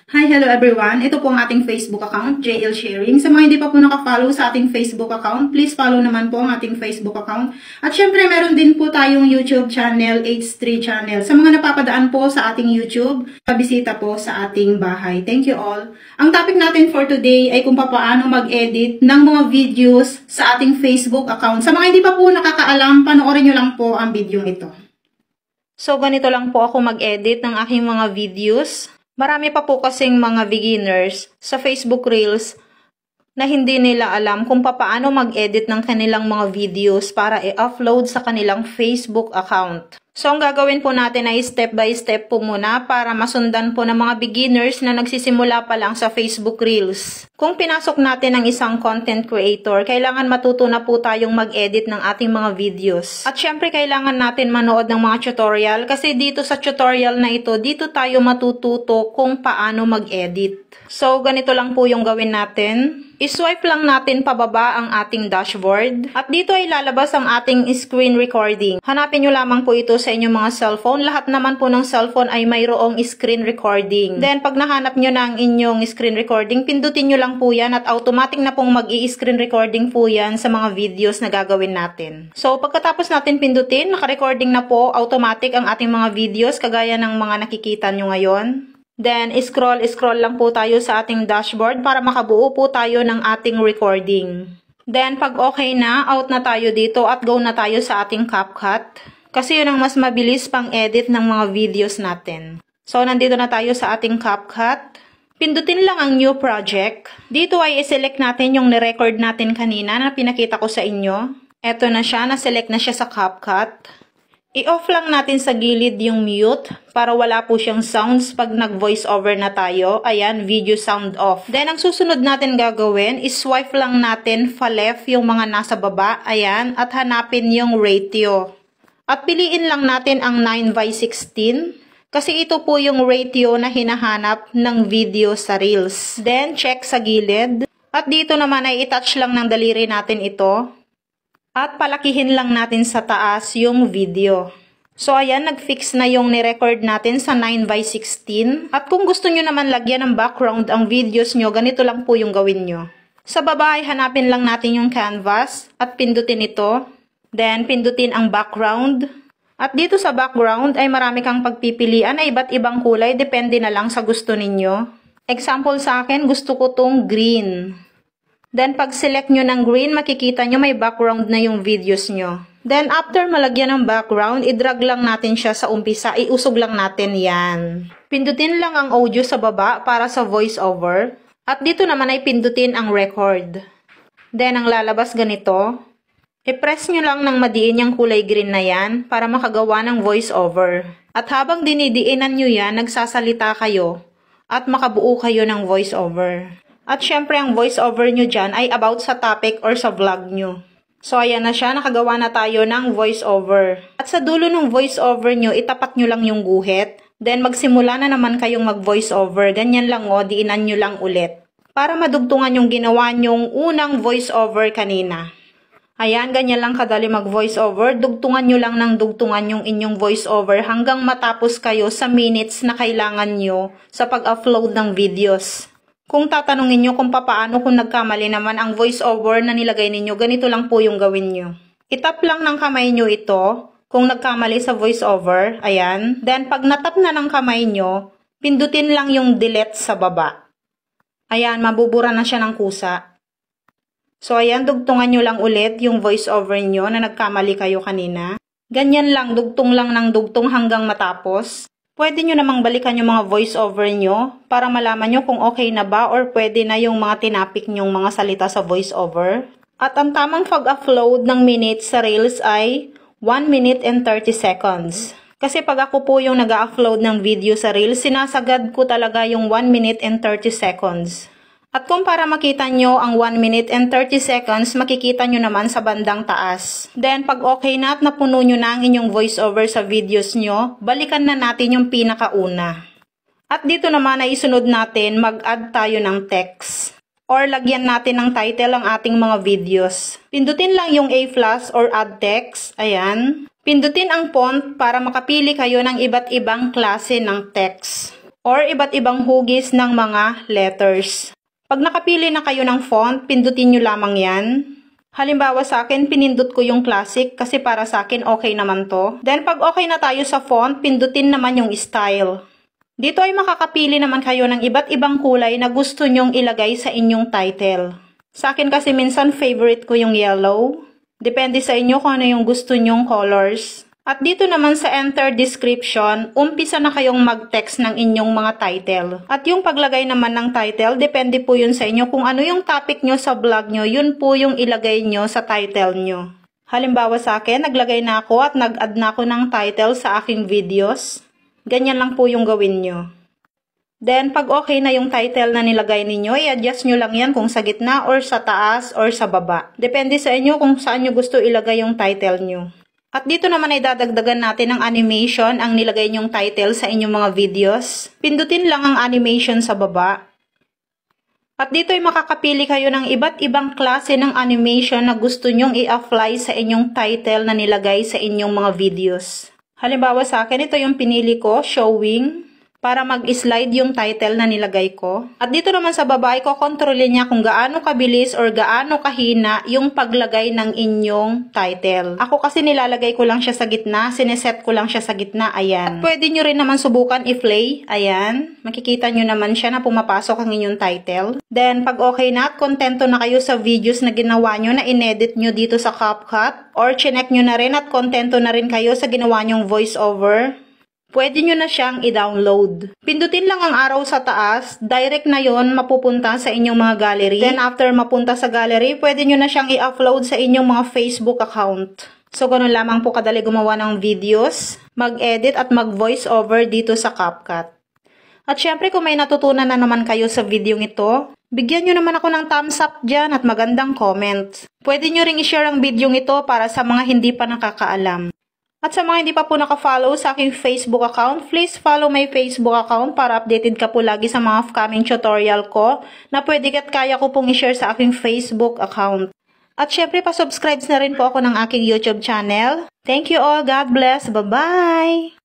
Hi, hello everyone. Ito po ang ating Facebook account, JL Sharing. Sa mga hindi pa po nakafollow sa ating Facebook account, please follow naman po ang ating Facebook account. At syempre, meron din po tayong YouTube channel, H3 channel. Sa mga napapadaan po sa ating YouTube, pabisita po sa ating bahay. Thank you all. Ang topic natin for today ay kung paano mag-edit ng mga videos sa ating Facebook account. Sa mga hindi pa po nakakaalam, panoorin nyo lang po ang video ito. So, ganito lang po ako mag-edit ng aking mga videos. Marami pa po kasing mga beginners sa Facebook Reels na hindi nila alam kung paano mag-edit ng kanilang mga videos para i-upload sa kanilang Facebook account. So, ang gagawin po natin ay step by step po muna para masundan po ng mga beginners na nagsisimula pa lang sa Facebook Reels. Kung pinasok natin ang isang content creator, kailangan matuto na po tayong mag-edit ng ating mga videos. At syempre, kailangan natin manood ng mga tutorial kasi dito sa tutorial na ito, dito tayo matututo kung paano mag-edit. So, ganito lang po yung gawin natin. I-swipe lang natin pababa ang ating dashboard. At dito ay lalabas ang ating screen recording. Hanapin nyo lamang po ito sa inyong mga cellphone. Lahat naman po ng cellphone ay mayroong screen recording. Then, pag nahanap nyo na ang inyong screen recording, pindutin nyo lang po yan at automatic na pong mag-i-screen recording po yan sa mga videos na gagawin natin. So, pagkatapos natin pindutin, naka-recording na po automatic ang ating mga videos kagaya ng mga nakikita nyo ngayon. Then, scroll lang po tayo sa ating dashboard para makabuo po tayo ng ating recording. Then, pag okay na, out na tayo dito at go na tayo sa ating CapCut. Kasi yun ang mas mabilis pang edit ng mga videos natin. So, nandito na tayo sa ating CapCut. Pindutin lang ang new project. Dito ay i-select natin yung ni-record natin kanina na pinakita ko sa inyo. Eto na siya, na-select na siya sa CapCut. I-off lang natin sa gilid yung mute para wala po siyang sounds pag nag-voice over na tayo. Ayan, video sound off. Then, ang susunod natin gagawin is swipe lang natin fa-left yung mga nasa baba. Ayan, at hanapin yung ratio. At piliin lang natin ang 9:16 kasi ito po yung ratio na hinahanap ng video sa Reels. Then, check sa gilid. At dito naman ay i-touch lang ng daliri natin ito. At palakihin lang natin sa taas yung video. So, ayan, nag-fix na yung ni-record natin sa 9:16. At kung gusto nyo naman lagyan ng background ang videos nyo, ganito lang po yung gawin nyo. Sa baba ay hanapin lang natin yung canvas at pindutin ito. Then, pindutin ang background. At dito sa background ay marami kang pagpipilian na iba't ibang kulay. Depende na lang sa gusto ninyo. Example sa akin, gusto ko tong green. Then, pag select nyo ng green, makikita nyo may background na yung videos nyo. Then, after malagyan ng background, i-drag lang natin siya sa umpisa. Iusog lang natin yan. Pindutin lang ang audio sa baba para sa voice over. At dito naman ay pindutin ang record. Then, ang lalabas ganito. I-press nyo lang ng madiin yung kulay green na yan para makagawa ng voice over. At habang dinidiinan nyo yan, nagsasalita kayo at makabuo kayo ng voice over. At syempre, ang voice over nyo dyan ay about sa topic or sa vlog nyo. So, ayan na siya. Nakagawa na tayo ng voice over. At sa dulo ng voice over nyo, itapat nyo lang yung guhit. Then, magsimula na naman kayong mag-voice over. Ganyan lang o, diinan nyo lang ulit. Para madugtungan yung ginawa nyong unang voice over kanina. Ayan, ganyan lang kadali mag-voice over. Dugtungan nyo lang ng dugtungan yung inyong voice over hanggang matapos kayo sa minutes na kailangan nyo sa pag-upload ng videos. Kung tatanungin nyo kung paano kung nagkamali naman ang voice over na nilagay ninyo, ganito lang po yung gawin nyo. Itap lang ng kamay nyo ito kung nagkamali sa voice over. Ayan. Then, pag natap na ng kamay nyo, pindutin lang yung delete sa baba. Ayan, mabubura na siya ng kusa. So, ayan, dugtungan nyo lang ulit yung voice over nyo na nagkamali kayo kanina. Ganyan lang, dugtong lang ng dugtong hanggang matapos. Pwede nyo namang balikan yung mga voice over nyo para malaman nyo kung okay na ba or pwede na yung mga tinapik nyong mga salita sa voice over. At ang tamang pag-upload ng minutes sa Reels ay 1 minute and 30 seconds. Kasi pag ako po yung nag-upload ng video sa Reels, sinasagad ko talaga yung 1 minute and 30 seconds. At kung para makita nyo ang 1 minute and 30 seconds, makikita nyo naman sa bandang taas. Then, pag okay na at napuno nyo na ang inyong voiceover sa videos nyo, balikan na natin yung pinakauna. At dito naman ay isunod natin, mag-add tayo ng text. Or lagyan natin ng title ang ating mga videos. Pindutin lang yung A+ or add text. Ayan. Pindutin ang font para makapili kayo ng iba't ibang klase ng text. or iba't ibang hugis ng mga letters. Pag nakapili na kayo ng font, pindutin nyo lamang yan. Halimbawa sa akin, pinindot ko yung classic kasi para sa akin okay naman to. Then pag okay na tayo sa font, pindutin naman yung style. Dito ay makakapili naman kayo ng iba't ibang kulay na gusto nyong ilagay sa inyong title. Sa akin kasi minsan favorite ko yung yellow. Depende sa inyo kung ano yung gusto nyong colors. At dito naman sa enter description, umpisa na kayong mag-text ng inyong mga title. At yung paglagay naman ng title, depende po yun sa inyo. Kung ano yung topic nyo sa vlog nyo, yun po yung ilagay nyo sa title nyo. Halimbawa sa akin, naglagay na ako at nag-add na ako ng title sa aking videos. Ganyan lang po yung gawin nyo. Then, pag okay na yung title na nilagay ninyo, i-adjust nyo lang yan kung sa gitna or sa taas or sa baba. Depende sa inyo kung saan nyo gusto ilagay yung title nyo. At dito naman ay dadagdagan natin ng animation ang nilagay nyong title sa inyong mga videos. Pindutin lang ang animation sa baba. At dito ay makakapili kayo ng iba't ibang klase ng animation na gusto nyong i-apply sa inyong title na nilagay sa inyong mga videos. Halimbawa sa akin, ito yung pinili ko, showing, para mag-slide yung title na nilagay ko. At dito naman sa baba, kontrolin niya kung gaano kabilis or gaano kahina yung paglagay ng inyong title. Ako kasi nilalagay ko lang siya sa gitna, sineset ko lang siya sa gitna, ayan. At pwede nyo rin naman subukan i-play, ayan. Makikita nyo naman siya na pumapasok ang inyong title. Then, pag okay na at kontento na kayo sa videos na ginawa nyo, na inedit nyo dito sa CapCut, or chinek nyo na rin at kontento na rin kayo sa ginawa nyong voiceover, pwede nyo na siyang i-download. Pindutin lang ang arrow sa taas, direct na yon mapupunta sa inyong mga gallery. Then after mapunta sa gallery, pwede nyo na siyang i-upload sa inyong mga Facebook account. So ganun lamang po kadali gumawa ng videos, mag-edit at mag-voice over dito sa CapCut. At syempre kung may natutunan na naman kayo sa video ito, bigyan nyo naman ako ng thumbs up dyan at magandang comment. Pwede nyo ring i-share ang video ito para sa mga hindi pa nakakaalam. At sa mga hindi pa po naka-follow sa aking Facebook account, please follow my Facebook account para updated ka po lagi sa mga upcoming tutorial ko na pwede at kaya ko pong i-share sa aking Facebook account. At syempre pa-subscribe na rin po ako ng aking YouTube channel. Thank you all. God bless. Bye-bye!